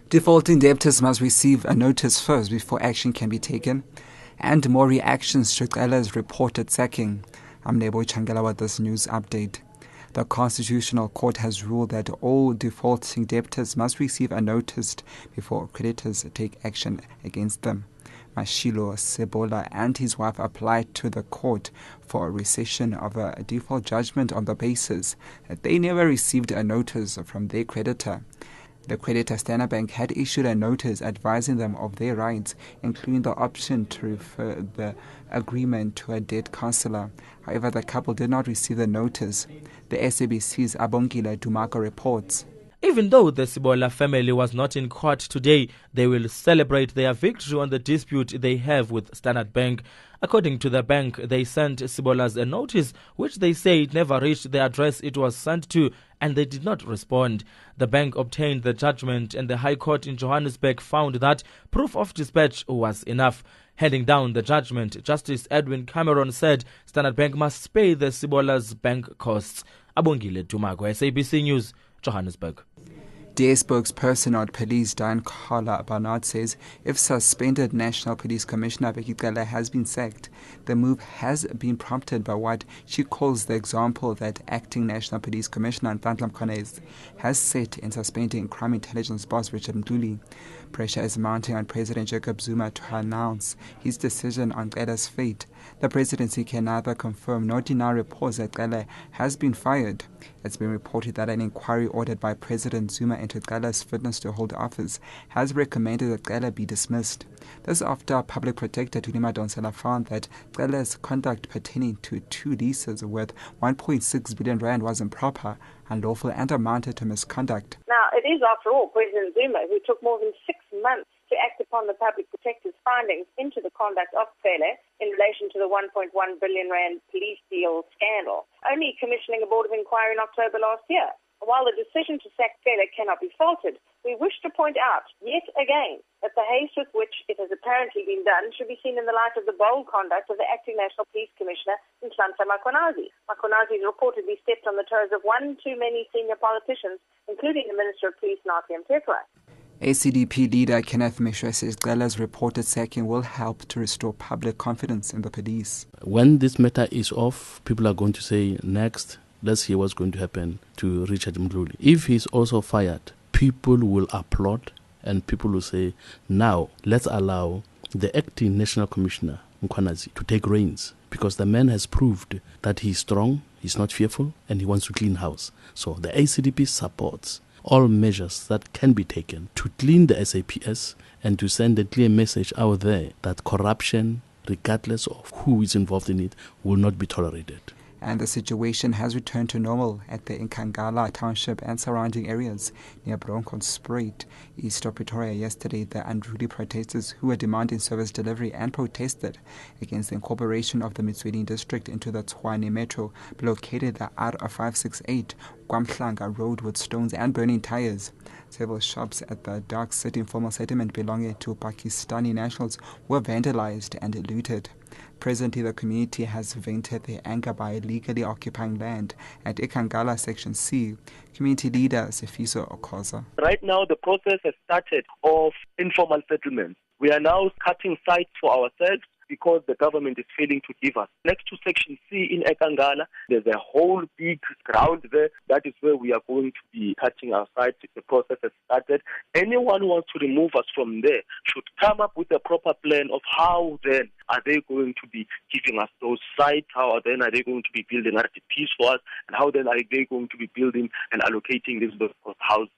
Defaulting debtors must receive a notice first before action can be taken. And more reactions to Cela's reported sacking. I'm Nebo Changela with this news update. The Constitutional Court has ruled that all defaulting debtors must receive a notice before creditors take action against them. Mashilo Sebola and his wife applied to the court for a rescission of a default judgment on the basis that they never received a notice from their creditor. The creditor Standard Bank had issued a notice advising them of their rights, including the option to refer the agreement to a debt counselor. However, the couple did not receive the notice. The SABC's Abongile Dumako reports. Even though the Sebola family was not in court today, they will celebrate their victory on the dispute they have with Standard Bank. According to the bank, they sent Sebolas a notice which they say it never reached the address it was sent to, and they did not respond. The bank obtained the judgment, and the High Court in Johannesburg found that proof of dispatch was enough. Handing down the judgment, Justice Edwin Cameron said Standard Bank must pay the Sebolas' bank costs. Abongile Dumako, SABC News, Johannesburg. DA spokesperson at police Dan Carla Barnard says if suspended National Police Commissioner Becky Cela has been sacked, the move has been prompted by what she calls the example that acting National Police Commissioner Nhlanhla Mkhwanazi has set in suspending crime intelligence boss Richard Mduli. Pressure is mounting on President Jacob Zuma to announce his decision on Cela's fate. The presidency can neither confirm nor deny reports that Cela has been fired. It's been reported that an inquiry ordered by President Zuma into Cela's fitness to hold office has recommended that Cela be dismissed. This after Public Protector Thuli Madonsela found that Cela's conduct pertaining to 2 leases worth 1.6 billion rand was improper, unlawful and amounted to misconduct. Now, it is, after all, President Zuma who took more than 6 months to act upon the Public Protector's findings into the conduct of Cela in relation to the 1.1 billion rand police deal scandal, only commissioning a board of inquiry in October last year. While the decision to sack Cela cannot be faulted, we wish to point out, yet again, that the haste with which it has apparently been done should be seen in the light of the bold conduct of the acting National Police Commissioner, Nhlanhla Mkhwanazi. Mkhwanazi has reportedly stepped on the toes of one too many senior politicians, including the Minister of Police, Nathi Mthethwa. ACDP leader Kenneth Mishra says Cela's reported sacking will help to restore public confidence in the police. When this matter is off, people are going to say, next, let's hear what's going to happen to Richard Mduli. If he's also fired, people will applaud and people will say, now let's allow the acting National Commissioner, Mkhwanazi, to take reins, because the man has proved that he's strong, he's not fearful, and he wants to clean house. So the ACDP supports all measures that can be taken to clean the SAPS and to send a clear message out there that corruption, regardless of who is involved in it, will not be tolerated. And the situation has returned to normal at the Nkangala township and surrounding areas near Bronkhorstspruit, east of Pretoria. Yesterday, the unruly protesters who were demanding service delivery and protested against the incorporation of the Metsweding district into the Tshwane Metro blockaded the R568 Kwamhlanga road with stones and burning tires. Several shops at the Dark City informal settlement belonging to Pakistani nationals were vandalized and looted. Presently, the community has vented their anger by illegally occupying land at Ikangala Section C. Community leader Sefiso Okoza. Right now, the process has started of informal settlements. We are now cutting sites for ourselves because the government is failing to give us. Next to Section C in Ekangala, there's a whole big ground there. That is where we are going to be cutting our sites. The process has started. Anyone who wants to remove us from there should come up with a proper plan of how then are they going to be giving us those sites, how then are they going to be building RTPs for us, and how then are they going to be building and allocating these houses.